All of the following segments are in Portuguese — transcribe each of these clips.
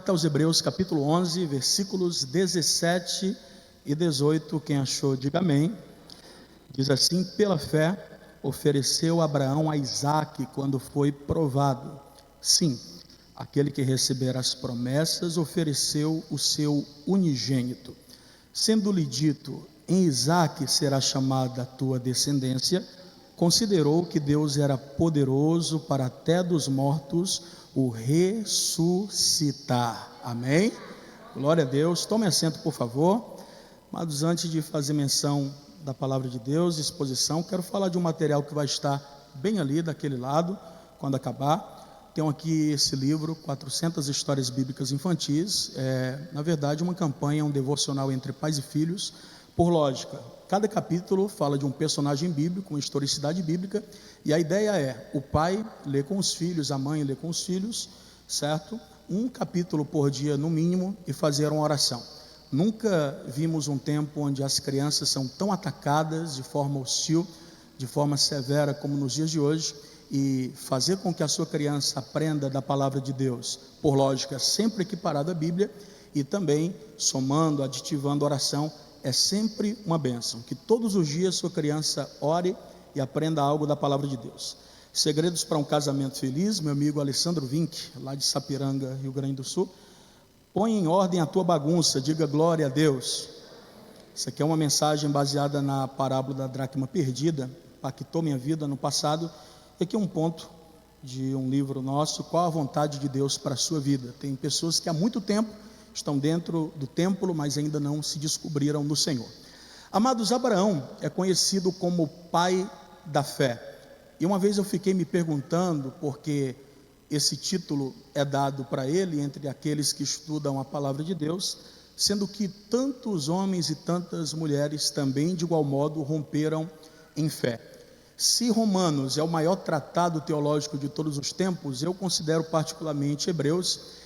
Carta aos Hebreus, capítulo 11, versículos 17 e 18, quem achou, diga amém. Diz assim: pela fé, ofereceu Abraão a Isaque quando foi provado. Sim, aquele que recebera as promessas ofereceu o seu unigênito, sendo-lhe dito: em Isaque será chamada a tua descendência. Considerou que Deus era poderoso para até dos mortos o ressuscitar. Amém? Glória a Deus. Tome assento, por favor. Mas antes de fazer menção da palavra de Deus, exposição, quero falar de um material que vai estar bem ali daquele lado, quando acabar. Tenho aqui esse livro, 400 histórias bíblicas infantis. Na verdade, uma campanha, um devocional entre pais e filhos, por lógica. Cada capítulo fala de um personagem bíblico, uma historicidade bíblica, e a ideia é: o pai lê com os filhos, a mãe lê com os filhos, certo? Um capítulo por dia no mínimo, e fazer uma oração. Nunca vimos um tempo onde as crianças são tão atacadas de forma hostil, de forma severa como nos dias de hoje. E fazer com que a sua criança aprenda da palavra de Deus, por lógica, sempre equiparado à Bíblia, e também somando, aditivando oração, é sempre uma bênção. Que todos os dias sua criança ore e aprenda algo da palavra de Deus. Segredos para um casamento feliz, meu amigo Alessandro Vinck, lá de Sapiranga, Rio Grande do Sul. Põe em ordem a tua bagunça, diga glória a Deus. Isso aqui é uma mensagem baseada na parábola da dracma perdida, impactou minha vida no passado. E aqui é um ponto de um livro nosso: qual a vontade de Deus para a sua vida. Tem pessoas que há muito tempo estão dentro do templo, mas ainda não se descobriram no Senhor. Amados, Abraão é conhecido como pai da fé. E uma vez eu fiquei me perguntando, porque esse título é dado para ele entre aqueles que estudam a palavra de Deus, sendo que tantos homens e tantas mulheres também de igual modo romperam em fé. Se Romanos é o maior tratado teológico de todos os tempos, eu considero particularmente Hebreus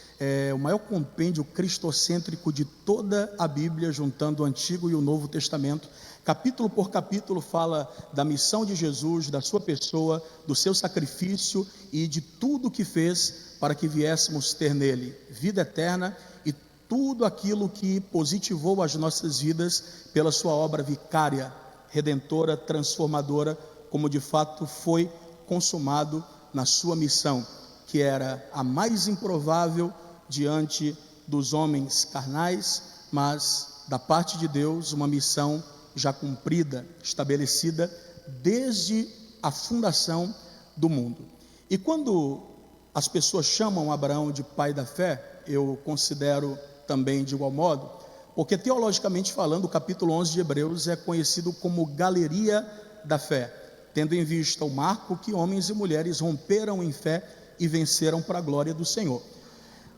o maior compêndio cristocêntrico de toda a Bíblia, juntando o Antigo e o Novo Testamento. Capítulo por capítulo fala da missão de Jesus, da sua pessoa, do seu sacrifício e de tudo que fez para que viéssemos ter nele vida eterna e tudo aquilo que positivou as nossas vidas pela sua obra vicária, redentora, transformadora, como de fato foi consumado na sua missão, que era a mais improvável diante dos homens carnais, mas da parte de Deus, uma missão já cumprida, estabelecida desde a fundação do mundo. E quando as pessoas chamam Abraão de pai da fé, eu considero também de igual modo, porque teologicamente falando, o capítulo 11 de Hebreus é conhecido como galeria da fé, tendo em vista o marco que homens e mulheres romperam em fé e venceram para a glória do Senhor.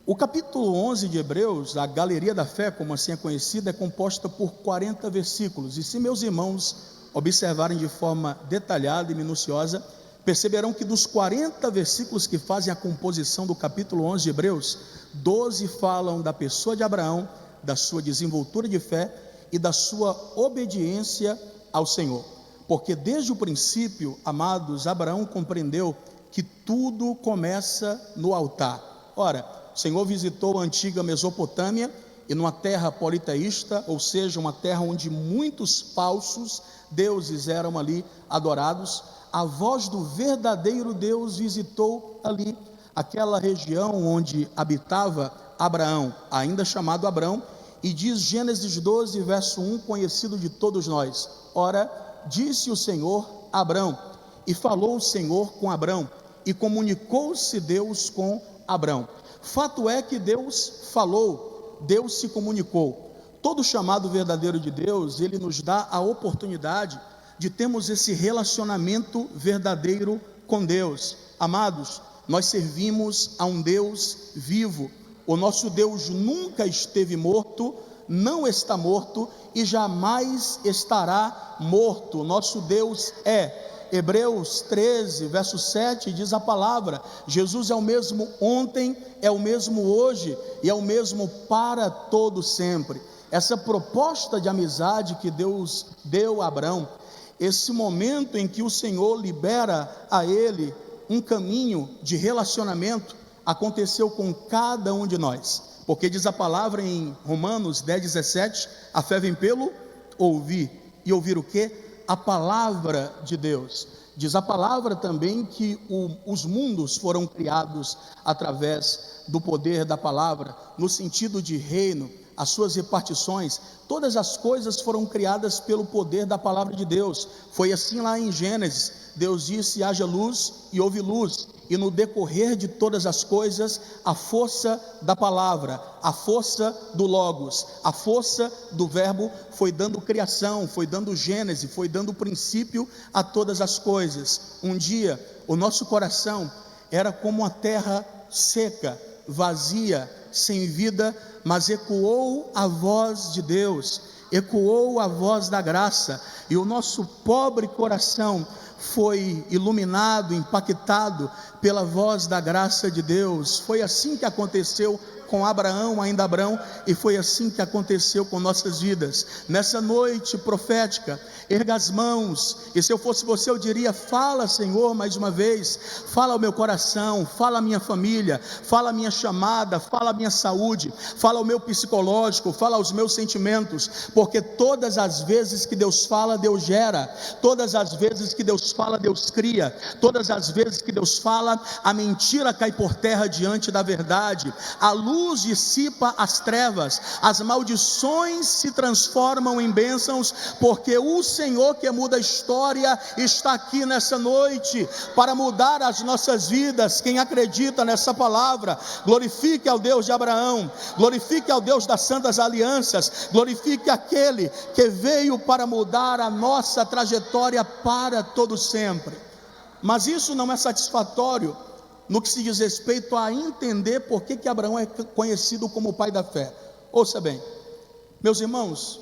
O capítulo 11 de Hebreus, a galeria da fé, como assim é conhecida, é composta por 40 versículos, e se meus irmãos observarem de forma detalhada e minuciosa, perceberão que dos 40 versículos que fazem a composição do capítulo 11 de Hebreus, 12 falam da pessoa de Abraão, da sua desenvoltura de fé e da sua obediência ao Senhor, porque desde o princípio, amados, Abraão compreendeu que tudo começa no altar. Ora, o Senhor visitou a antiga Mesopotâmia, e numa terra politeísta, ou seja, uma terra onde muitos falsos deuses eram ali adorados, a voz do verdadeiro Deus visitou ali aquela região onde habitava Abraão, ainda chamado Abrão, e diz Gênesis 12, verso 1, conhecido de todos nós: ora, disse o Senhor a Abrão, e falou o Senhor com Abrão, e comunicou-se Deus com Abrão. Fato é que Deus falou, Deus se comunicou. Todo chamado verdadeiro de Deus, ele nos dá a oportunidade de termos esse relacionamento verdadeiro com Deus. Amados, nós servimos a um Deus vivo. O nosso Deus nunca esteve morto, não está morto e jamais estará morto. Nosso Deus Hebreus 13, verso 7, diz a palavra: Jesus é o mesmo ontem, é o mesmo hoje e é o mesmo para todo sempre. Essa proposta de amizade que Deus deu a Abraão, esse momento em que o Senhor libera a ele um caminho de relacionamento, aconteceu com cada um de nós. porque diz a palavra em Romanos 10:17, a fé vem pelo ouvir, e ouvir o quê? A palavra de Deus. Diz a palavra também que os mundos foram criados através do poder da palavra, no sentido de reino, as suas repartições, todas as coisas foram criadas pelo poder da palavra de Deus. Foi assim lá em Gênesis, Deus disse: haja luz, e houve luz. E no decorrer de todas as coisas, a força da palavra, a força do Logos, a força do verbo foi dando criação, foi dando gênese, foi dando princípio a todas as coisas. Um dia, o nosso coração era como a terra seca, vazia, sem vida, mas ecoou a voz de Deus, ecoou a voz da graça, e o nosso pobre coração foi iluminado, impactado pela voz da graça de Deus. Foi assim que aconteceu com Abraão, ainda Abraão, e foi assim que aconteceu com nossas vidas. Nessa noite profética, erga as mãos, e se eu fosse você, eu diria: fala, Senhor, mais uma vez, fala ao meu coração, fala a minha família, fala a minha chamada, fala a minha saúde, fala o meu psicológico, fala os meus sentimentos, porque todas as vezes que Deus fala, Deus gera, todas as vezes que Deus fala, Deus cria, todas as vezes que Deus fala, a mentira cai por terra diante da verdade, a luz dissipa as trevas, as maldições se transformam em bênçãos, porque o Senhor que muda a história está aqui nessa noite para mudar as nossas vidas. Quem acredita nessa palavra, glorifique ao Deus de Abraão, glorifique ao Deus das santas alianças, glorifique aquele que veio para mudar a nossa trajetória para todo sempre. Mas isso não é satisfatório no que se diz respeito a entender por que Abraão é conhecido como o pai da fé. Ouça bem, meus irmãos,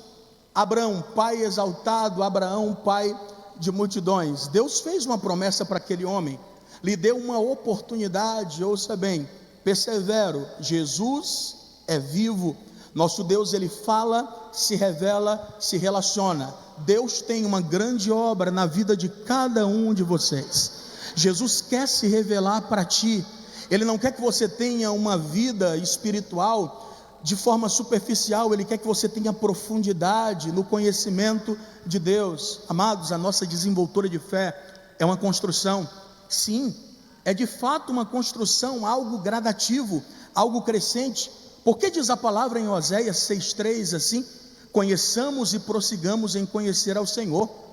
Abraão, pai exaltado, Abraão, pai de multidões. Deus fez uma promessa para aquele homem, lhe deu uma oportunidade. Ouça bem, persevero, Jesus é vivo, nosso Deus, ele fala, se revela, se relaciona. Deus tem uma grande obra na vida de cada um de vocês. Jesus quer se revelar para ti. Ele não quer que você tenha uma vida espiritual de forma superficial. Ele quer que você tenha profundidade no conhecimento de Deus. Amados, a nossa desenvoltura de fé é uma construção. Sim, é de fato uma construção, algo gradativo, algo crescente. Porque diz a palavra em Oséias 6:3 assim: conheçamos e prossigamos em conhecer ao Senhor.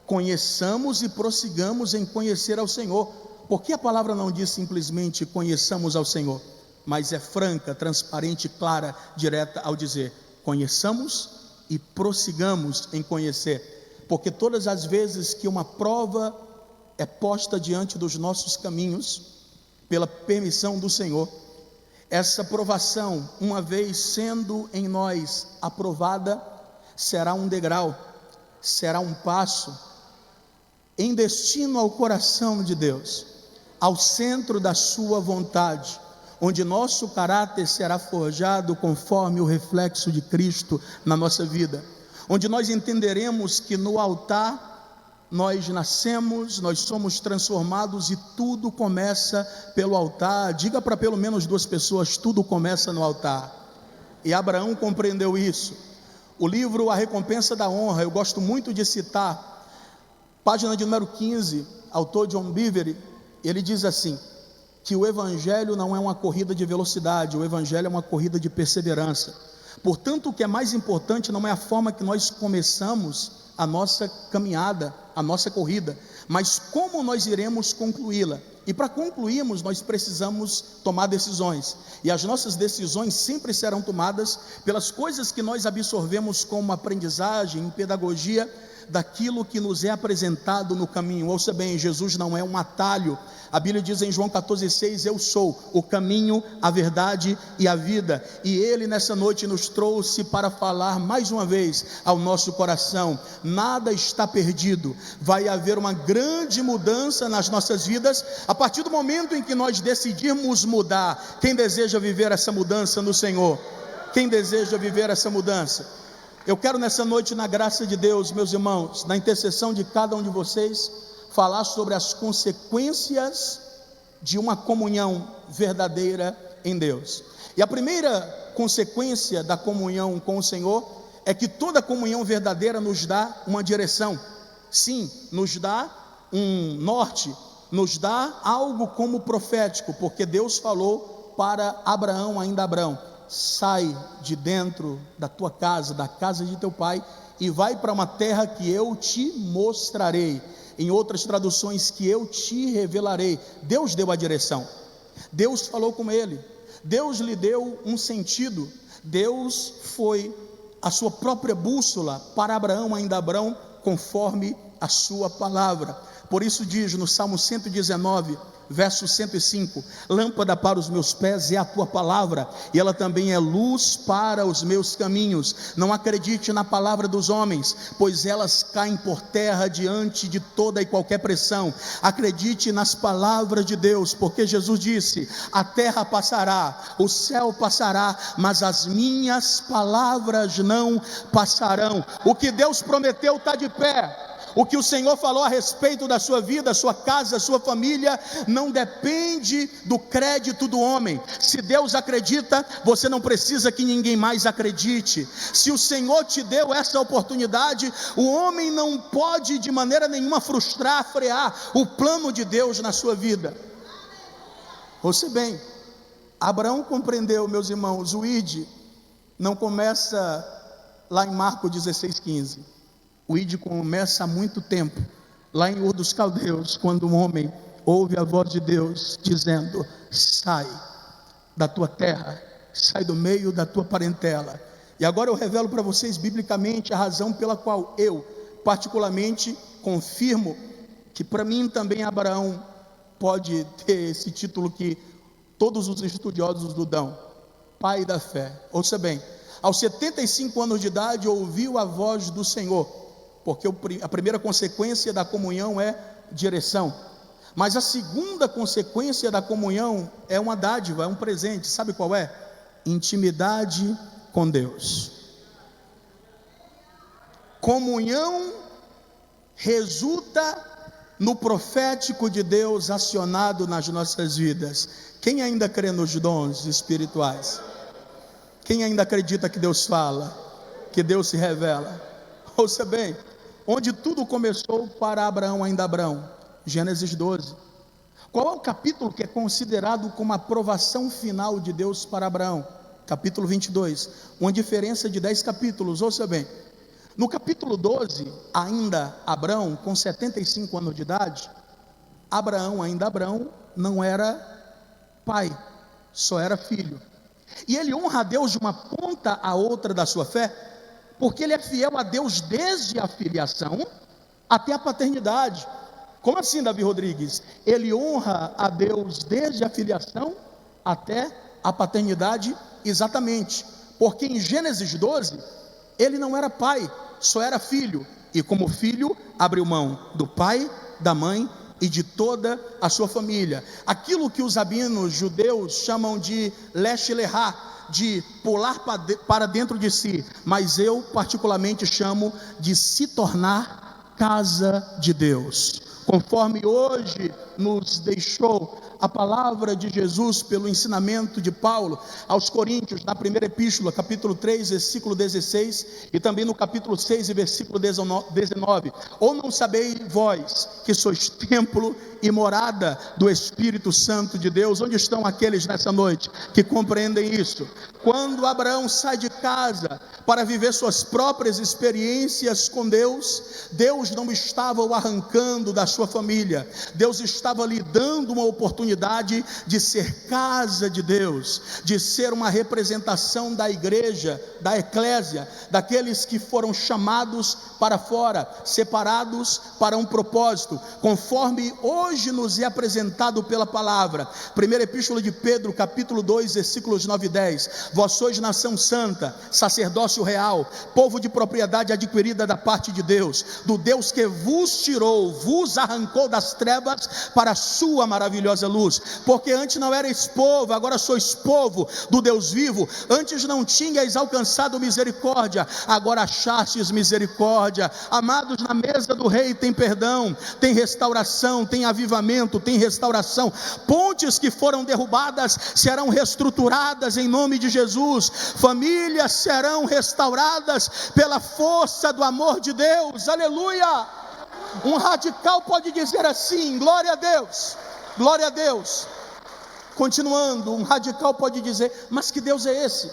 Conheçamos e prossigamos em conhecer ao Senhor. Por que a palavra não diz simplesmente conheçamos ao Senhor, mas é franca, transparente, clara, direta ao dizer conheçamos e prossigamos em conhecer? Porque todas as vezes que uma prova é posta diante dos nossos caminhos, pela permissão do Senhor, essa provação, uma vez sendo em nós aprovada, será um degrau, será um passo em destino ao coração de Deus, ao centro da sua vontade, onde nosso caráter será forjado conforme o reflexo de Cristo na nossa vida, onde nós entenderemos que no altar nós nascemos, nós somos transformados e tudo começa pelo altar. Diga para pelo menos 2 pessoas: tudo começa no altar. E Abraão compreendeu isso. O livro A Recompensa da Honra, eu gosto muito de citar, página de número 15, autor John Bevere, ele diz assim, que o evangelho não é uma corrida de velocidade, o evangelho é uma corrida de perseverança. Portanto, o que é mais importante não é a forma que nós começamos a nossa caminhada, a nossa corrida, mas como nós iremos concluí-la. E para concluirmos, nós precisamos tomar decisões, e as nossas decisões sempre serão tomadas pelas coisas que nós absorvemos como aprendizagem, em pedagogia, daquilo que nos é apresentado no caminho. Ouça bem, Jesus não é um atalho. A Bíblia diz em João 14,6, eu sou o caminho, a verdade e a vida, e Ele nessa noite nos trouxe para falar mais uma vez ao nosso coração, nada está perdido, vai haver uma grande mudança nas nossas vidas, a partir do momento em que nós decidirmos mudar. Quem deseja viver essa mudança no Senhor? Quem deseja viver essa mudança? Eu quero nessa noite, na graça de Deus, meus irmãos, na intercessão de cada um de vocês, falar sobre as consequências de uma comunhão verdadeira em Deus. E a primeira consequência da comunhão com o Senhor é que toda comunhão verdadeira nos dá uma direção. Sim, nos dá um norte, nos dá algo como profético, porque Deus falou para Abraão, ainda Abraão: sai de dentro da tua casa, da casa de teu pai, e vai para uma terra que eu te mostrarei. Em outras traduções, que eu te revelarei. Deus deu a direção, Deus falou com ele, Deus lhe deu um sentido, Deus foi a sua própria bússola para Abraão, ainda Abraão, conforme a sua palavra. Por isso diz no Salmo 119, verso 105: lâmpada para os meus pés é a tua palavra, e ela também é luz para os meus caminhos. Não acredite na palavra dos homens, pois elas caem por terra diante de toda e qualquer pressão. Acredite nas palavras de Deus, porque Jesus disse: a terra passará, o céu passará, mas as minhas palavras não passarão. O que Deus prometeu está de pé. O que o Senhor falou a respeito da sua vida, sua casa, sua família, não depende do crédito do homem. Se Deus acredita, você não precisa que ninguém mais acredite. Se o Senhor te deu essa oportunidade, o homem não pode de maneira nenhuma frustrar, frear o plano de Deus na sua vida. Ouça bem, Abraão compreendeu, meus irmãos, o ID não começa lá em Marcos 16:15. O ID começa há muito tempo, lá em Ur dos Caldeus, quando um homem ouve a voz de Deus dizendo: sai da tua terra, sai do meio da tua parentela. E agora eu revelo para vocês biblicamente a razão pela qual eu particularmente confirmo que para mim também Abraão pode ter esse título que todos os estudiosos o dão: pai da fé. Ouça bem, aos 75 anos de idade ouviu a voz do Senhor, porque a primeira consequência da comunhão é direção, mas a segunda consequência da comunhão é uma dádiva, é um presente. Sabe qual é? Intimidade com Deus. Comunhão resulta no profético de Deus acionado nas nossas vidas. Quem ainda crê nos dons espirituais? Quem ainda acredita que Deus fala, que Deus se revela? Ouça bem, onde tudo começou para Abraão, ainda Abraão, Gênesis 12. Qual é o capítulo que é considerado como a aprovação final de Deus para Abraão? Capítulo 22, uma diferença de 10 capítulos. Ouça bem, no capítulo 12, ainda Abraão, com 75 anos de idade, Abraão, ainda Abraão, não era pai, só era filho, e ele honra a Deus de uma ponta a outra da sua fé, porque ele é fiel a Deus desde a filiação até a paternidade. Como assim, Davi Rodrigues? Ele honra a Deus desde a filiação até a paternidade, exatamente, porque em Gênesis 12, ele não era pai, só era filho, e como filho, abriu mão do pai, da mãe e de toda a sua família. Aquilo que os rabinos judeus chamam de lech lehá, de pular para dentro de si, mas eu particularmente chamo de se tornar casa de Deus, conforme hoje nos deixou a palavra de Jesus pelo ensinamento de Paulo aos Coríntios, na primeira epístola, capítulo 3, versículo 16, e também no capítulo 6, versículo 19, ou não sabeis vós que sois templo e morada do Espírito Santo de Deus? Onde estão aqueles nessa noite que compreendem isso? Quando Abraão sai de casa para viver suas próprias experiências com Deus, Deus não estava o arrancando da sua família, Deus estava lhe dando uma oportunidade de ser casa de Deus, de ser uma representação da igreja, da eclésia, daqueles que foram chamados para fora, separados para um propósito, conforme hoje nos é apresentado pela palavra. Primeira epístola de Pedro, capítulo 2, versículos 9 e 10: vós sois nação santa, sacerdócio real, povo de propriedade adquirida da parte de Deus, do Deus que vos tirou, vos arrancou das trevas para a sua maravilhosa luz. Jesus, porque antes não erais povo, agora sois povo do Deus vivo. Antes não tinhais alcançado misericórdia, agora achastes misericórdia. Amados, na mesa do rei tem perdão, tem restauração, tem avivamento, tem restauração. Pontes que foram derrubadas serão reestruturadas em nome de Jesus. Famílias serão restauradas pela força do amor de Deus. Aleluia! Um radical pode dizer assim: glória a Deus, glória a Deus. Continuando, um radical pode dizer: mas que Deus é esse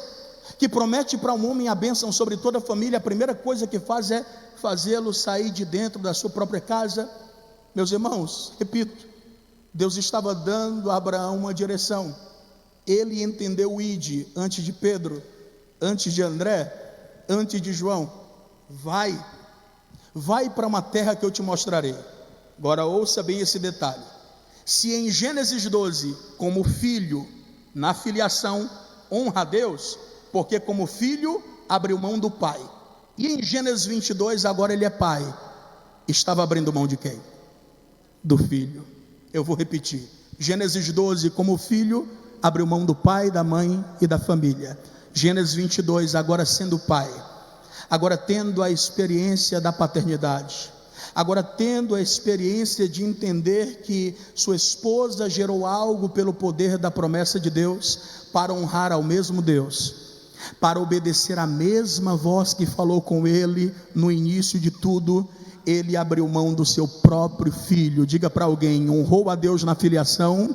que promete para um homem a bênção sobre toda a família? A primeira coisa que faz é fazê-lo sair de dentro da sua própria casa. Meus irmãos, repito, Deus estava dando a Abraão uma direção. Ele entendeu o ide antes de Pedro, antes de André, antes de João. Vai para uma terra que eu te mostrarei. Agora ouça bem esse detalhe. Se em Gênesis 12, como filho, na filiação, honra a Deus, porque como filho, abriu mão do pai. E em Gênesis 22, agora ele é pai. Estava abrindo mão de quem? Do filho. Eu vou repetir. Gênesis 12, como filho, abriu mão do pai, da mãe e da família. Gênesis 22, agora sendo pai, agora tendo a experiência da paternidade, agora tendo a experiência de entender que sua esposa gerou algo pelo poder da promessa de Deus, para honrar ao mesmo Deus, para obedecer à mesma voz que falou com ele no início de tudo, ele abriu mão do seu próprio filho. Diga para alguém: honrou a Deus na filiação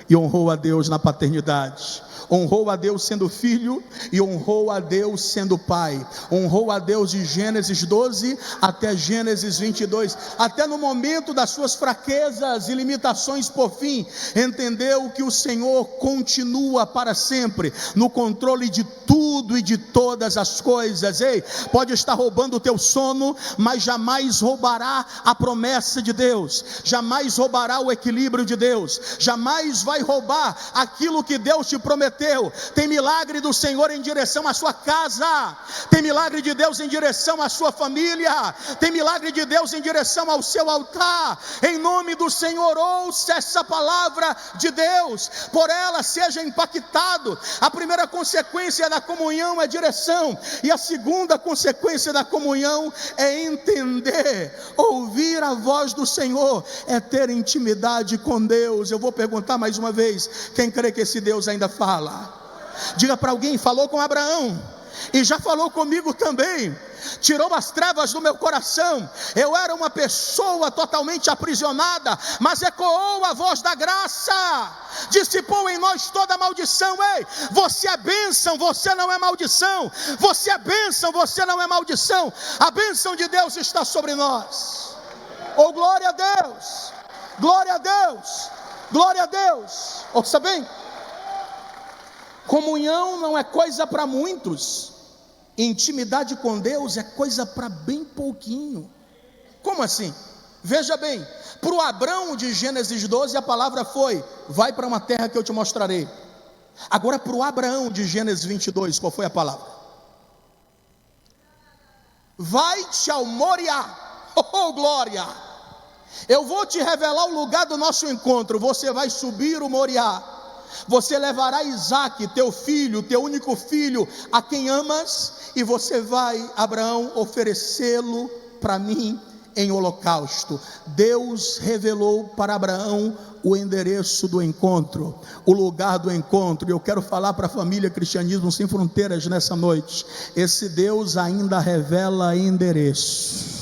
e honrou a Deus na paternidade. Honrou a Deus sendo filho e honrou a Deus sendo pai. Honrou a Deus de Gênesis 12 até Gênesis 22. Até no momento das suas fraquezas e limitações, por fim, entendeu que o Senhor continua para sempre no controle de tudo e de todas as coisas. Ei, pode estar roubando o teu sono, mas jamais roubará a promessa de Deus, jamais roubará o equilíbrio de Deus, jamais vai roubar aquilo que Deus te prometeu. Tem milagre do Senhor em direção à sua casa, tem milagre de Deus em direção à sua família, tem milagre de Deus em direção ao seu altar. Em nome do Senhor, ouça essa palavra de Deus, por ela seja impactado. A primeira consequência da comunhão é direção, e a segunda consequência da comunhão é entender, ouvir a voz do Senhor, é ter intimidade com Deus. Eu vou perguntar mais uma vez: quem crê que esse Deus ainda fala? Diga para alguém: falou com Abraão e já falou comigo também. Tirou as trevas do meu coração. Eu era uma pessoa totalmente aprisionada, mas ecoou a voz da graça, dissipou em nós toda maldição. Ei, você é bênção, você não é maldição. Você é bênção, você não é maldição. A bênção de Deus está sobre nós. Oh, glória a Deus, glória a Deus, glória a Deus. Ouça bem, comunhão não é coisa para muitos, intimidade com Deus é coisa para bem pouquinho. Como assim? Veja bem, para o Abrão de Gênesis 12 a palavra foi: vai para uma terra que eu te mostrarei. Agora para o Abraão de Gênesis 22, qual foi a palavra? Vai-te ao Moriá. Oh, glória! Eu vou te revelar o lugar do nosso encontro. Você vai subir o Moriá. Você levará Isaque, teu filho, teu único filho, a quem amas, e você vai, Abraão, oferecê-lo para mim em holocausto. Deus revelou para Abraão o endereço do encontro, o lugar do encontro. E eu quero falar para a família Cristianismo Sem Fronteiras nessa noite: esse Deus ainda revela endereço.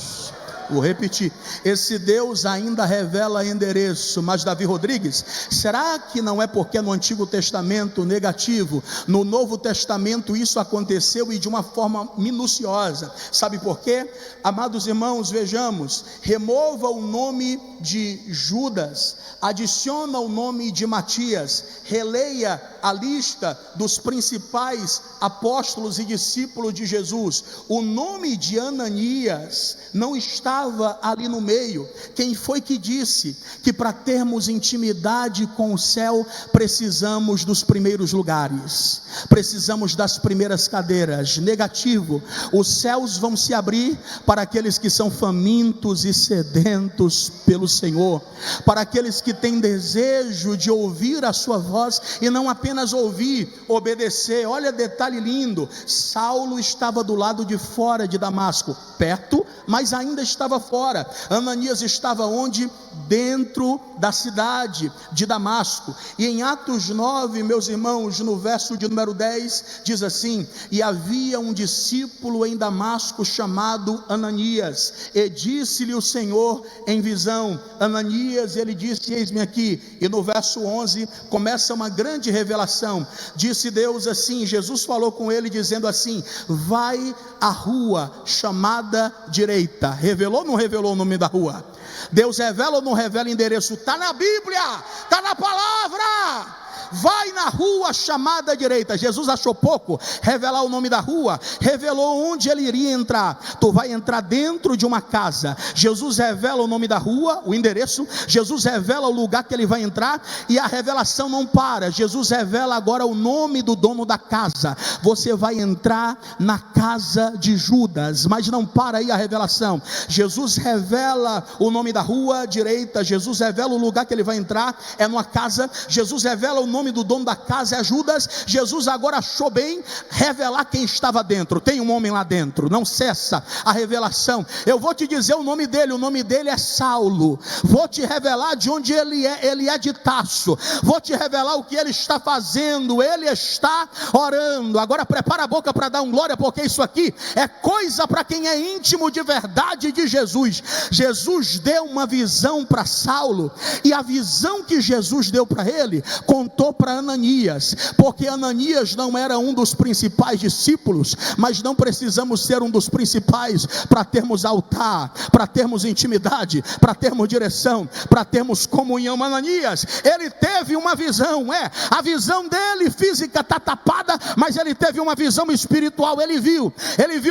Vou repetir: esse Deus ainda revela endereço. Mas Davi Rodrigues, será que não é porque no Antigo Testamento negativo, no Novo Testamento isso aconteceu e de uma forma minuciosa? Sabe por quê? Amados irmãos, vejamos, remova o nome de Judas, adiciona o nome de Matias, releia a lista dos principais apóstolos e discípulos de Jesus. O nome de Ananias não está estava ali no meio. Quem foi que disse que para termos intimidade com o céu precisamos dos primeiros lugares, precisamos das primeiras cadeiras? Negativo. Os céus vão se abrir para aqueles que são famintos e sedentos pelo Senhor, para aqueles que têm desejo de ouvir a sua voz e não apenas ouvir, obedecer. Olha, detalhe lindo: Saulo estava do lado de fora de Damasco, perto, mas ainda estava fora. Ananias estava onde? Dentro da cidade de Damasco. E em Atos 9, meus irmãos, no verso de número 10, diz assim: e havia um discípulo em Damasco chamado Ananias, e disse-lhe o Senhor em visão: Ananias. Ele disse: eis-me aqui. E no verso 11 começa uma grande revelação. Disse Deus assim, Jesus falou com ele dizendo assim: vai à rua chamada direita. Revelou ou não revelou o nome da rua? Deus revela ou não revela endereço? Está na Bíblia, está na palavra. Vai na rua chamada direita. Jesus achou pouco revelar o nome da rua, revelou onde ele iria entrar. Tu vai entrar dentro de uma casa. Jesus revela o nome da rua, o endereço. Jesus revela o lugar que ele vai entrar, e a revelação não para. Jesus revela agora o nome do dono da casa. Você vai entrar na casa de Judas. Mas não para aí a revelação. Jesus revela o nome da rua direita. Jesus revela o lugar que ele vai entrar, é numa casa. Jesus revela o nome do dono da casa, é Judas. Jesus agora achou bem revelar quem estava dentro. Tem um homem lá dentro, não cessa a revelação. Eu vou te dizer o nome dele é Saulo. Vou te revelar de onde ele é de Tarso. Vou te revelar o que ele está fazendo. Ele está orando. Agora prepara a boca para dar um glória, porque isso aqui é coisa para quem é íntimo de verdade de Jesus. Jesus deu uma visão para Saulo, e a visão que Jesus deu para ele, contou para Ananias, porque Ananias não era um dos principais discípulos, mas não precisamos ser um dos principais para termos altar, para termos intimidade, para termos direção, para termos comunhão. Ananias, ele teve uma visão, a visão dele física está tapada, mas ele teve uma visão espiritual. Ele viu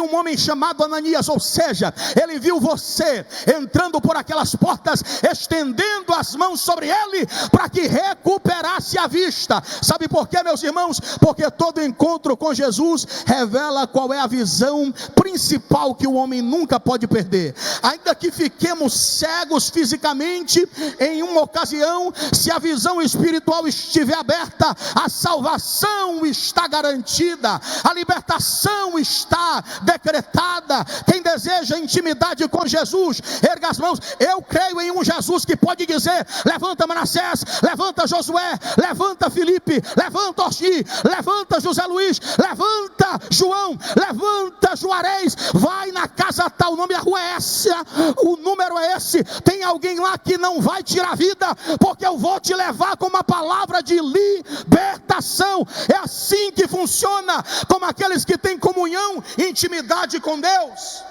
um homem chamado Ananias, ou seja, ele viu você entrando por aquelas portas, estendendo as mãos sobre ele, para que recuperasse a vista. Sabe por quê, meus irmãos? Porque todo encontro com Jesus revela qual é a visão principal que o homem nunca pode perder. Ainda que fiquemos cegos fisicamente em uma ocasião, se a visão espiritual estiver aberta, a salvação está garantida, a libertação está decretada. Quem deseja intimidade com Jesus, erga as mãos. Eu creio em um Jesus que pode dizer: levanta Manassés, levanta Josué, levanta Felipe, levanta Oxi, levanta José Luiz, levanta João, levanta Juarez, vai na casa tal, o nome da rua é essa, o número é esse. Tem alguém lá que não vai tirar a vida, porque eu vou te levar com uma palavra de libertação. É assim que funciona, como aqueles que têm comunhão, intimidade com Deus.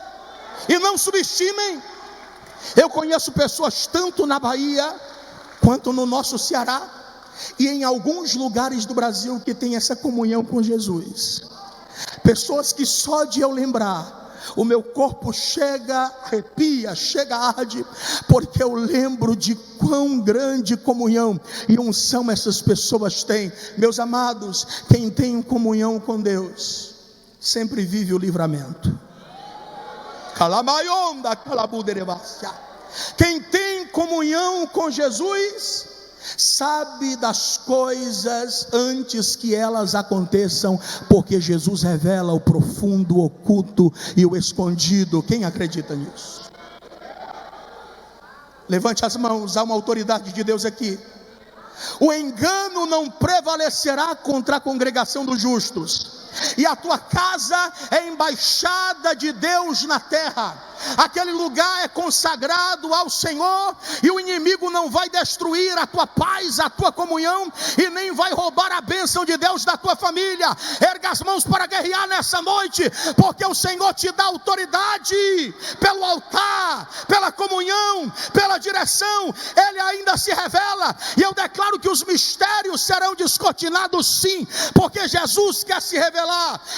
E não subestimem, eu conheço pessoas tanto na Bahia quanto no nosso Ceará, e em alguns lugares do Brasil, que tem essa comunhão com Jesus. Pessoas que só de eu lembrar, o meu corpo chega, arrepia, chega, arde, porque eu lembro de quão grande comunhão e unção essas pessoas têm. Meus amados, quem tem comunhão com Deus sempre vive o livramento. Quem tem comunhão com Jesus sabe das coisas antes que elas aconteçam, porque Jesus revela o profundo, o oculto e o escondido. Quem acredita nisso? Levante as mãos, há uma autoridade de Deus aqui. O engano não prevalecerá contra a congregação dos justos, e a tua casa é embaixada de Deus na terra. Aquele lugar é consagrado ao Senhor, e o inimigo não vai destruir a tua paz, a tua comunhão, e nem vai roubar a bênção de Deus da tua família. Erga as mãos para guerrear nessa noite, porque o Senhor te dá autoridade pelo altar, pela comunhão, pela direção. Ele ainda se revela, e eu declaro que os mistérios serão descortinados, sim, porque Jesus quer se revelar.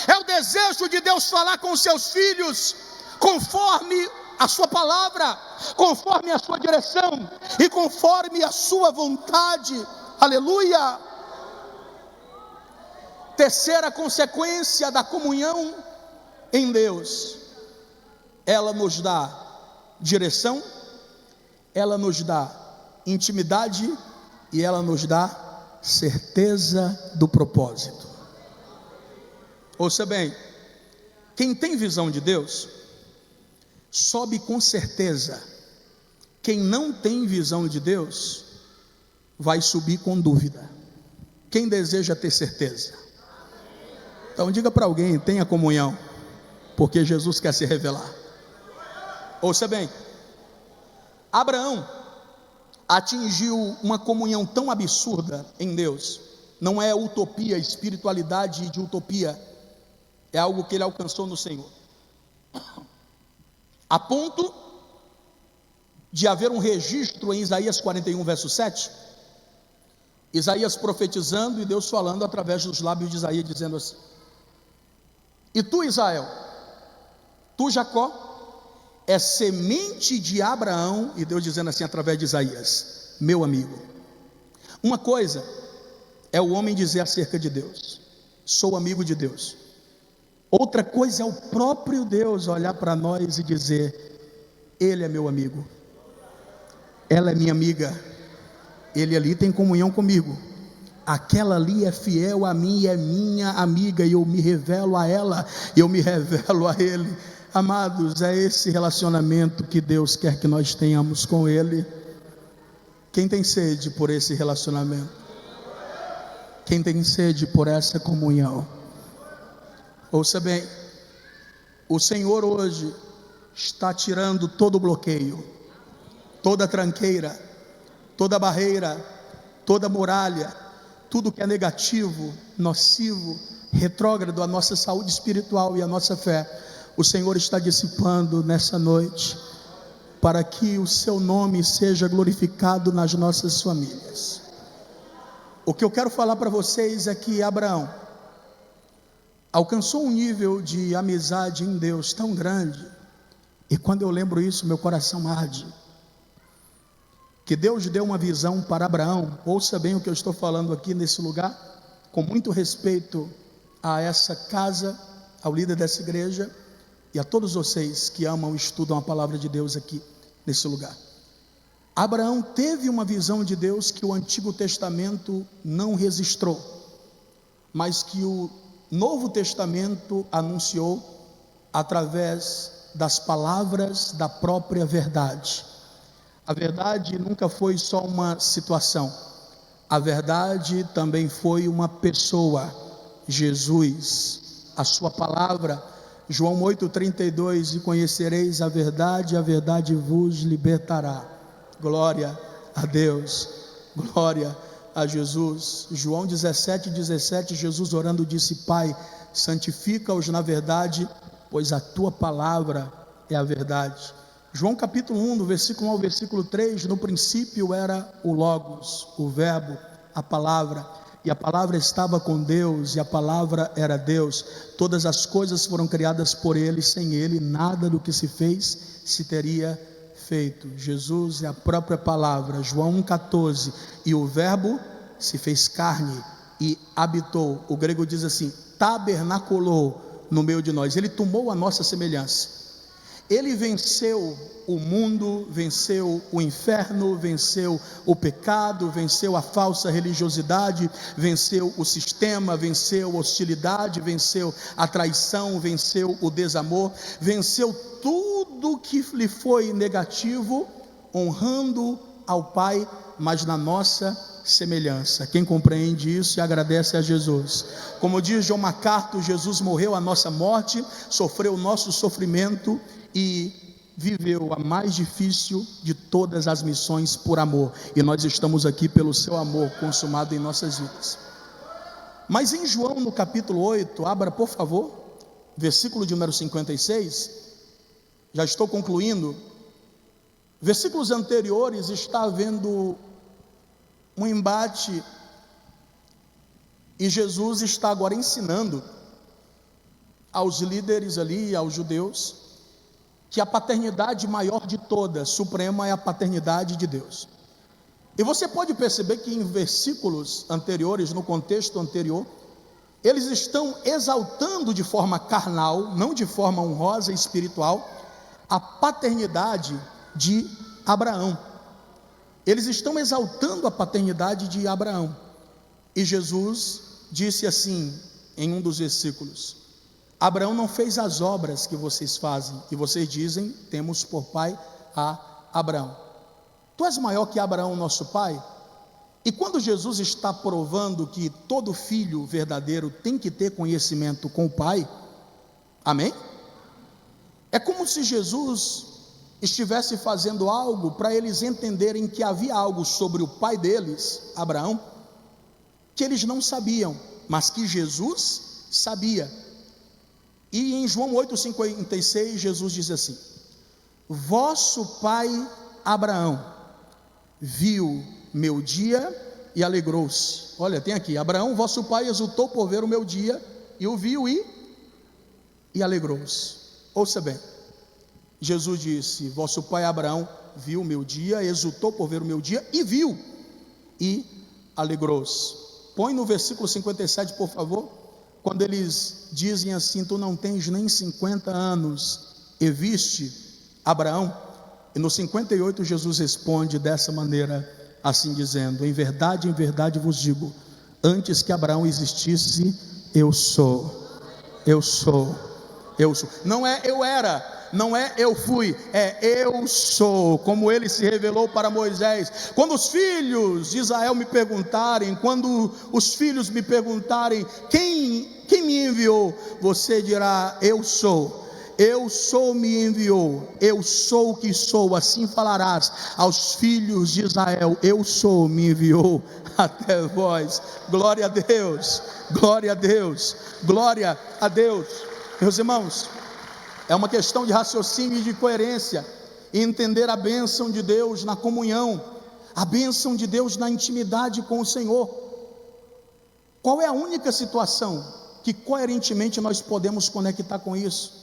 É o desejo de Deus falar com seus filhos, conforme a sua palavra, conforme a sua direção e conforme a sua vontade. Aleluia! Terceira consequência da comunhão em Deus, ela nos dá direção, ela nos dá intimidade e ela nos dá certeza do propósito. Ouça bem, quem tem visão de Deus sobe com certeza. Quem não tem visão de Deus vai subir com dúvida. Quem deseja ter certeza? Então diga para alguém: tenha comunhão, porque Jesus quer se revelar. Ouça bem, Abraão atingiu uma comunhão tão absurda em Deus. Não é utopia, espiritualidade de utopia, é algo que ele alcançou no Senhor, a ponto de haver um registro em Isaías 41 verso 7, Isaías profetizando e Deus falando através dos lábios de Isaías, dizendo assim: e tu, Israel, tu, Jacó, é semente de Abraão, e Deus dizendo assim através de Isaías: meu amigo. Uma coisa é o homem dizer acerca de Deus: sou amigo de Deus. Outra coisa é o próprio Deus olhar para nós e dizer: ele é meu amigo, ela é minha amiga, ele ali tem comunhão comigo, aquela ali é fiel a mim e é minha amiga, e eu me revelo a ela, eu me revelo a ele. Amados, é esse relacionamento que Deus quer que nós tenhamos com ele. Quem tem sede por esse relacionamento? Quem tem sede por essa comunhão? Ouça bem, o Senhor hoje está tirando todo o bloqueio, toda tranqueira, toda barreira, toda muralha, tudo que é negativo, nocivo, retrógrado à nossa saúde espiritual e à nossa fé. O Senhor está dissipando nessa noite, para que o seu nome seja glorificado nas nossas famílias. O que eu quero falar para vocês é que Abraão alcançou um nível de amizade em Deus tão grande, e quando eu lembro isso, meu coração arde, que Deus deu uma visão para Abraão. Ouça bem o que eu estou falando aqui nesse lugar, com muito respeito a essa casa, ao líder dessa igreja, e a todos vocês que amam e estudam a palavra de Deus aqui nesse lugar. Abraão teve uma visão de Deus que o Antigo Testamento não registrou, mas que o Novo Testamento anunciou através das palavras da própria verdade. A verdade nunca foi só uma situação, a verdade também foi uma pessoa, Jesus, a sua palavra. João 8,32: e conhecereis a verdade vos libertará. Glória a Deus, glória a Jesus. João 17,17, Jesus orando disse: Pai, santifica-os na verdade, pois a tua palavra é a verdade. João capítulo 1, do versículo 1 ao versículo 3, no princípio era o Logos, o verbo, a palavra, e a palavra estava com Deus, e a palavra era Deus. Todas as coisas foram criadas por ele, sem ele nada do que se fez se teria feito. Jesus é a própria palavra. João 1,14, e o verbo se fez carne e habitou. O grego diz assim: tabernaculou no meio de nós. Ele tomou a nossa semelhança. Ele venceu o mundo, venceu o inferno, venceu o pecado, venceu a falsa religiosidade, venceu o sistema, venceu a hostilidade, venceu a traição, venceu o desamor, venceu tudo que lhe foi negativo, honrando ao Pai, mas na nossa semelhança. Quem compreende isso e agradece a Jesus? Como diz John MacArthur, Jesus morreu a nossa morte, sofreu o nosso sofrimento e viveu a mais difícil de todas as missões por amor, e nós estamos aqui pelo seu amor consumado em nossas vidas. Mas em João no capítulo 8, abra por favor, versículo de número 56, já estou concluindo. Versículos anteriores está havendo um embate, e Jesus está agora ensinando aos líderes ali, aos judeus, que a paternidade maior de todas, suprema, é a paternidade de Deus. E você pode perceber que em versículos anteriores, no contexto anterior, eles estão exaltando de forma carnal, não de forma honrosa e espiritual, a paternidade de Abraão. Eles estão exaltando a paternidade de Abraão. E Jesus disse assim, em um dos versículos: Abraão não fez as obras que vocês fazem, e vocês dizem, temos por pai a Abraão. Tu és maior que Abraão, nosso pai? E quando Jesus está provando que todo filho verdadeiro tem que ter conhecimento com o pai, amém? É como se Jesus estivesse fazendo algo para eles entenderem que havia algo sobre o pai deles, Abraão, que eles não sabiam, mas que Jesus sabia. E em João 8,56, Jesus diz assim: vosso pai Abraão viu meu dia e alegrou-se. Olha, tem aqui: Abraão, vosso pai, exultou por ver o meu dia, e o viu e alegrou-se. Ouça bem, Jesus disse: vosso pai Abraão viu o meu dia, exultou por ver o meu dia, e viu e alegrou-se. Põe no versículo 57, por favor, quando eles dizem assim: tu não tens nem 50 anos e viste Abraão. E no 58 Jesus responde dessa maneira, assim dizendo: em verdade vos digo, antes que Abraão existisse, eu sou. Não é eu era, não é eu fui, é eu sou, como ele se revelou para Moisés. Quando os filhos de Israel me perguntarem, quando os filhos me perguntarem, quem me enviou? Você dirá: eu sou me enviou, eu sou o que sou, assim falarás aos filhos de Israel: eu sou me enviou até vós. Glória a Deus, glória a Deus, glória a Deus. Meus irmãos, é uma questão de raciocínio e de coerência, e entender a bênção de Deus na comunhão, a bênção de Deus na intimidade com o Senhor. Qual é a única situação que coerentemente nós podemos conectar com isso?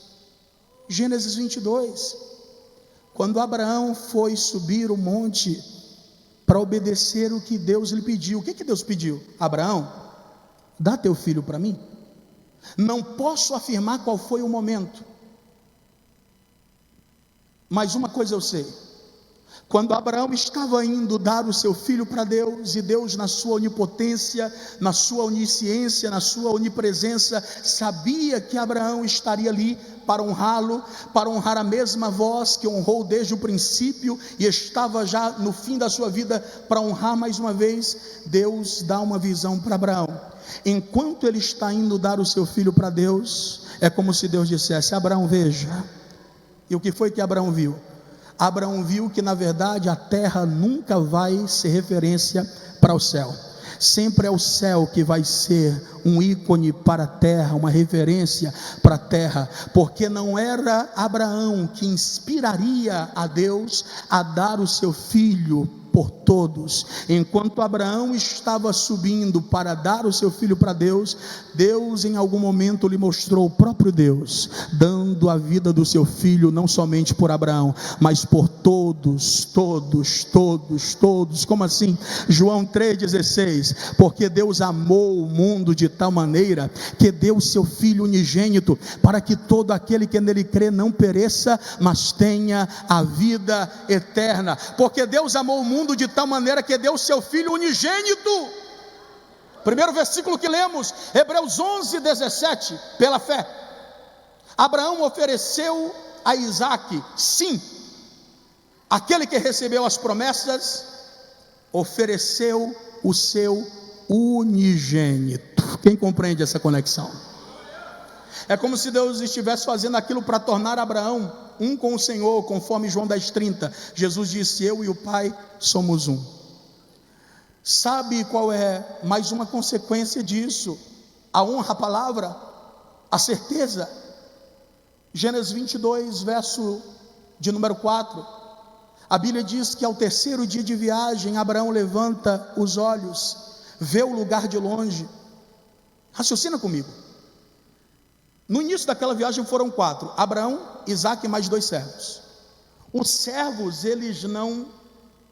Gênesis 22, quando Abraão foi subir o monte para obedecer o que Deus lhe pediu. O que Deus pediu? Abraão, dá teu filho para mim. Não posso afirmar qual foi o momento, mas uma coisa eu sei: quando Abraão estava indo dar o seu filho para Deus, e Deus, na sua onipotência, na sua onisciência, na sua onipresença, sabia que Abraão estaria ali para honrá-lo, para honrar a mesma voz que honrou desde o princípio e estava já no fim da sua vida para honrar mais uma vez. Deus dá uma visão para Abraão. Enquanto ele está indo dar o seu filho para Deus, é como se Deus dissesse: Abraão, veja. E o que foi que Abraão viu? Abraão viu que na verdade a terra nunca vai ser referência para o céu. Sempre é o céu que vai ser um ícone para a terra, uma referência para a terra, porque não era Abraão que inspiraria a Deus a dar o seu filho por todos. Enquanto Abraão estava subindo para dar o seu filho para Deus, Deus em algum momento lhe mostrou o próprio Deus, dando a vida do seu filho, não somente por Abraão, mas por todos. Como assim? João 3,16, porque Deus amou o mundo de tal maneira, que deu o seu filho unigênito, para que todo aquele que nele crê não pereça, mas tenha a vida eterna. Porque Deus amou o mundo de tal maneira que deu o seu filho unigênito. Primeiro versículo que lemos, Hebreus 11:17, pela fé Abraão ofereceu a Isaque, sim, aquele que recebeu as promessas, ofereceu o seu unigênito. Quem compreende essa conexão? É como se Deus estivesse fazendo aquilo para tornar Abraão um com o Senhor, conforme João 10,30. Jesus disse: eu e o Pai somos um. Sabe qual é mais uma consequência disso? A honra à palavra, a certeza. Gênesis 22, verso de número 4, a Bíblia diz que ao terceiro dia de viagem, Abraão levanta os olhos, vê o lugar de longe. Raciocina comigo. No início daquela viagem foram 4, Abraão, Isaque e mais 2 servos. Os servos, eles não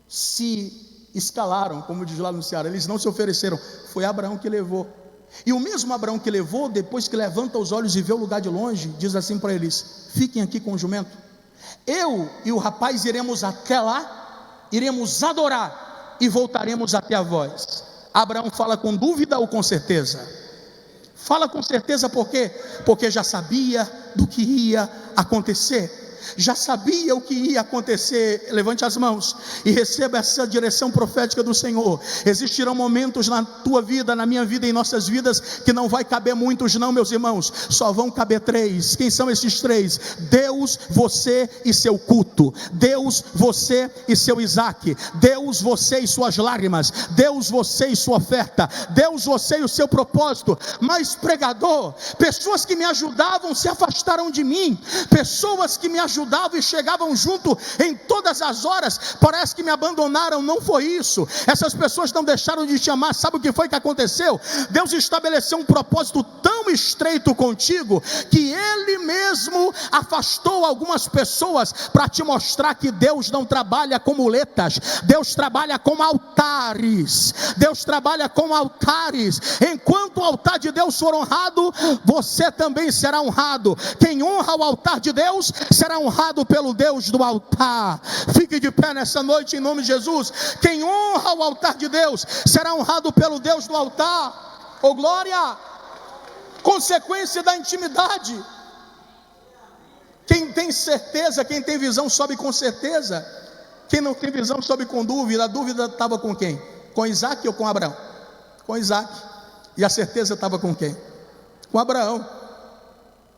se escalaram, como diz lá no Ceará, eles não se ofereceram, foi Abraão que levou. E o mesmo Abraão que levou, depois que levanta os olhos e vê o lugar de longe, diz assim para eles: fiquem aqui com o jumento, eu e o rapaz iremos até lá, iremos adorar e voltaremos até a vós. Abraão fala com dúvida ou com certeza? Fala com certeza, por quê? Porque já sabia do que ia acontecer. Já sabia o que ia acontecer. Levante as mãos e receba essa direção profética do Senhor. Existirão momentos na tua vida, na minha vida, em nossas vidas, que não vai caber muitos não, meus irmãos, só vão caber 3. Quem são esses 3? Deus, você e seu culto. Deus, você e seu Isaque. Deus, você e suas lágrimas. Deus, você e sua oferta. Deus, você e o seu propósito. Mas pregador, pessoas que me ajudavam se afastaram de mim. Pessoas que me ajudavam e chegavam junto em todas as horas, parece que me abandonaram. Não foi isso, essas pessoas não deixaram de te amar. Sabe o que foi que aconteceu? Deus estabeleceu um propósito tão estreito contigo, que Ele mesmo afastou algumas pessoas, para te mostrar que Deus não trabalha com muletas, Deus trabalha com altares. Deus trabalha com altares. Enquanto o altar de Deus for honrado, você também será honrado. Quem honra o altar de Deus, será honrado pelo Deus do altar. Fique de pé nessa noite em nome de Jesus. Quem honra o altar de Deus, será honrado pelo Deus do altar. Oh glória! Consequência da intimidade. Quem tem certeza, quem tem visão, sobe com certeza. Quem não tem visão, sobe com dúvida. A dúvida estava com quem? Com Isaque ou com Abraão? Com Isaque. E a certeza estava com quem? Com Abraão.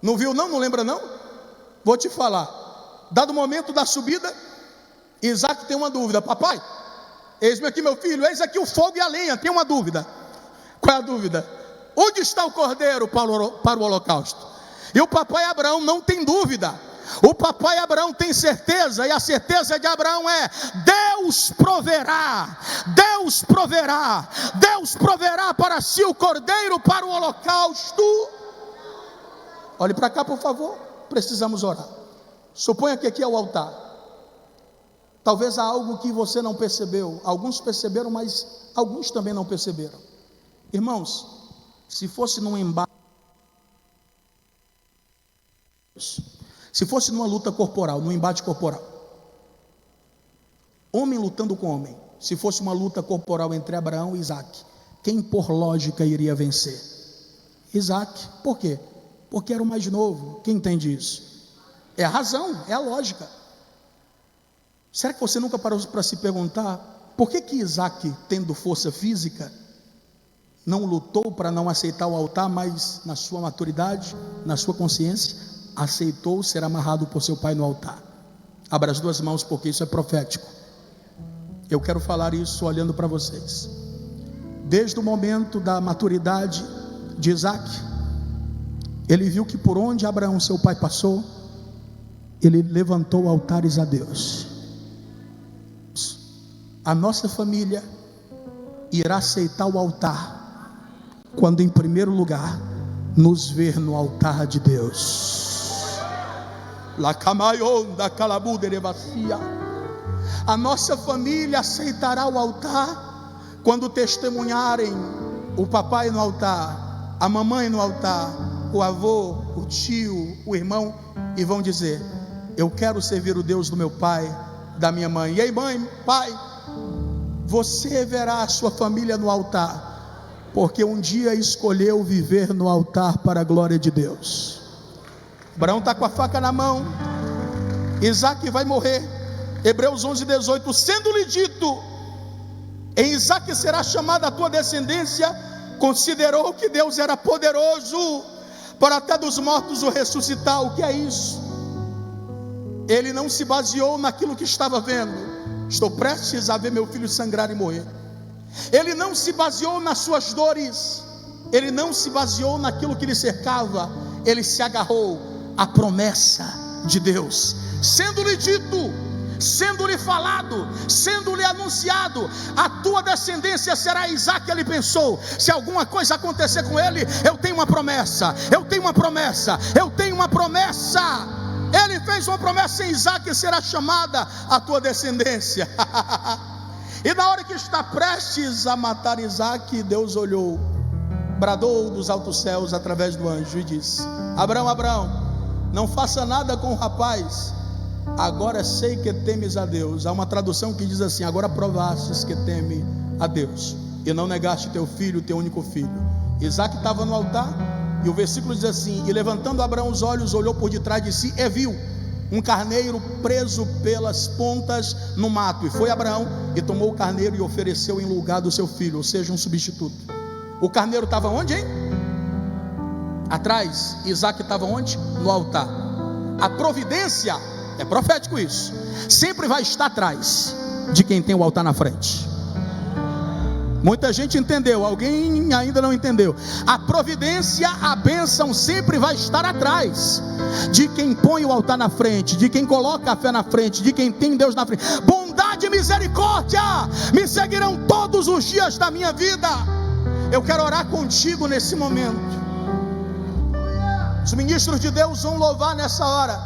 Não viu não? Não lembra não? Vou te falar. Dado o momento da subida, Isaque tem uma dúvida. Papai, eis-me aqui meu filho, eis aqui o fogo e a lenha. Tem uma dúvida. Qual é a dúvida? Onde está o cordeiro para o holocausto? E o papai Abraão não tem dúvida. O papai Abraão tem certeza, e a certeza de Abraão é: Deus proverá, Deus proverá, Deus proverá para si o cordeiro para o holocausto. Olhe para cá, por favor, precisamos orar. Suponha que aqui é o altar. Talvez há algo que você não percebeu. Alguns perceberam, mas alguns também não perceberam. Irmãos, se fosse num embate, se fosse numa luta corporal, num embate corporal, homem lutando com homem, se fosse uma luta corporal entre Abraão e Isaque, quem por lógica iria vencer? Isaque. Por quê? Porque era o mais novo. Quem entende isso? É a razão, é a lógica. Será que você nunca parou para se perguntar por que Isaque, tendo força física, não lutou para não aceitar o altar, mas na sua maturidade, na sua consciência, aceitou ser amarrado por seu pai no altar? Abra as duas mãos, porque isso é profético. Eu quero falar isso olhando para vocês. Desde o momento da maturidade de Isaque, ele viu que por onde Abraão, seu pai, passou, ele levantou altares a Deus. A nossa família irá aceitar o altar quando em primeiro lugar nos ver no altar de Deus. A nossa família aceitará o altar quando testemunharem o papai no altar, a mamãe no altar, o avô, o tio, o irmão, e vão dizer: eu quero servir o Deus do meu pai, da minha mãe. E aí, mãe, pai, você verá a sua família no altar, porque um dia escolheu viver no altar para a glória de Deus. Abraão está com a faca na mão, Isaque vai morrer. Hebreus 11:18, sendo-lhe dito: em Isaque será chamada a tua descendência, considerou que Deus era poderoso para até dos mortos o ressuscitar. O que é isso? Ele não se baseou naquilo que estava vendo. Estou prestes a ver meu filho sangrar e morrer. Ele não se baseou nas suas dores, ele não se baseou naquilo que lhe cercava, ele se agarrou à promessa de Deus. Sendo-lhe dito: sendo-lhe falado, sendo-lhe anunciado, a tua descendência será Isaque. Ele pensou: se alguma coisa acontecer com ele, eu tenho uma promessa, eu tenho uma promessa, eu tenho uma promessa. Ele fez uma promessa em Isaque: será chamada a tua descendência. E na hora que está prestes a matar Isaque, Deus olhou, bradou dos altos céus através do anjo e disse: Abraão, Abraão, não faça nada com o rapaz, agora sei que temes a Deus. Há uma tradução que diz assim: agora provastes que teme a Deus, e não negaste teu filho, teu único filho. Isaque estava no altar, e o versículo diz assim: e levantando Abraão os olhos, olhou por detrás de si e viu um carneiro preso pelas pontas no mato. E foi Abraão e tomou o carneiro e ofereceu em lugar do seu filho, ou seja, um substituto. O carneiro estava onde, hein? Atrás. Isaque estava onde? No altar. A providência, é profético isso, sempre vai estar atrás de quem tem o altar na frente. Muita gente entendeu, alguém ainda não entendeu. A providência, a bênção sempre vai estar atrás de quem põe o altar na frente, de quem coloca a fé na frente, de quem tem Deus na frente. Bondade e misericórdia me seguirão todos os dias da minha vida. Eu quero orar contigo nesse momento. Os ministros de Deus vão louvar nessa hora.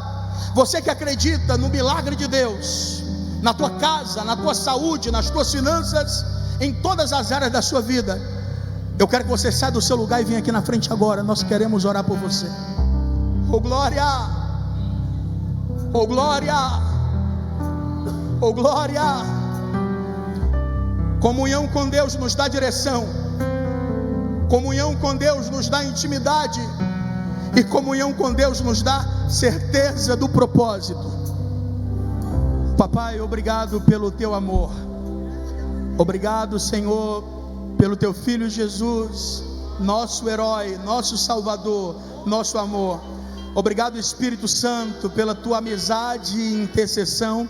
Você que acredita no milagre de Deus, na tua casa, na tua saúde, nas tuas finanças, em todas as áreas da sua vida, eu quero que você saia do seu lugar e venha aqui na frente agora. Nós queremos orar por você. Oh glória, oh glória, oh glória. Comunhão com Deus nos dá direção, comunhão com Deus nos dá intimidade, e comunhão com Deus nos dá certeza do propósito. Papai, obrigado pelo teu amor. Obrigado, Senhor, pelo teu Filho Jesus, nosso herói, nosso Salvador, nosso amor. Obrigado, Espírito Santo, pela tua amizade e intercessão,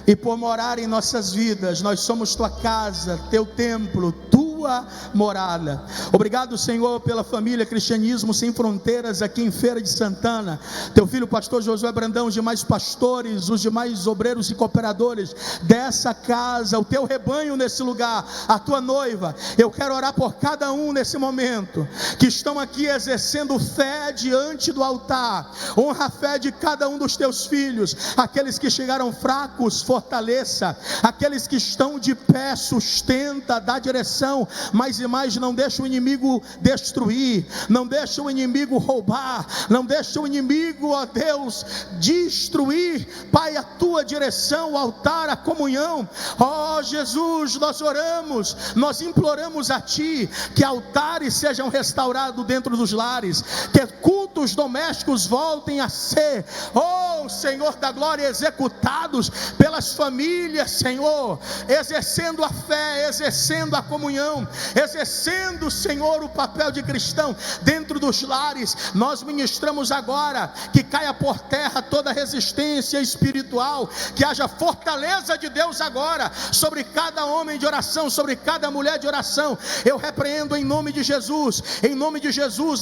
e por morar em nossas vidas. Nós somos tua casa, teu templo, tua morada. Obrigado, Senhor, pela família Cristianismo Sem Fronteiras aqui em Feira de Santana, teu filho pastor Josué Brandão, os demais pastores, os demais obreiros e cooperadores dessa casa, o teu rebanho nesse lugar, a tua noiva. Eu quero orar por cada um nesse momento, que estão aqui exercendo fé diante do altar. Honra a fé de cada um dos teus filhos. Aqueles que chegaram fracos, fortaleça. Aqueles que estão de pé, sustenta, dá direção. Mais e mais, não deixa o inimigo destruir, não deixa o inimigo roubar, não deixa o inimigo, ó Deus, destruir, Pai, a tua direção, o altar, a comunhão. Ó Jesus, nós oramos, nós imploramos a Ti, que altares sejam restaurados dentro dos lares, que cultos domésticos voltem a ser, ó Senhor da glória, executados pelas famílias, Senhor, exercendo a fé, exercendo a comunhão, exercendo, Senhor, o papel de cristão dentro dos lares. Nós ministramos agora que caia por terra toda resistência espiritual, que haja fortaleza de Deus agora sobre cada homem de oração, sobre cada mulher de oração. Eu repreendo em nome de Jesus,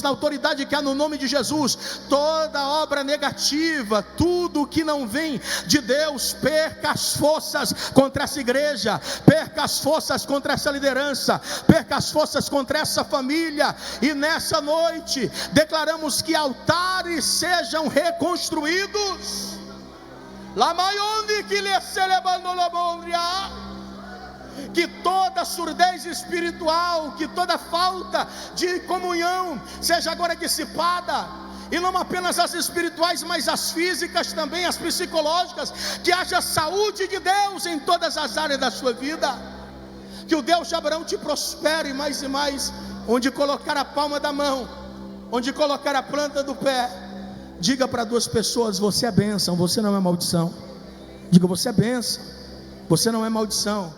na autoridade que há no nome de Jesus, toda obra negativa, tudo que não vem de Deus, perca as forças contra essa igreja, perca as forças contra essa liderança, perca as forças contra essa família. E nessa noite declaramos que altares sejam reconstruídos. Que toda surdez espiritual, que toda falta de comunhão seja agora dissipada. E não apenas as espirituais, mas as físicas também, as psicológicas. Que haja saúde de Deus em todas as áreas da sua vida. Que o Deus de Abraão te prospere mais e mais. Onde colocar a palma da mão, onde colocar a planta do pé, diga para duas pessoas: você é bênção, você não é maldição. Diga: você é bênção, você não é maldição.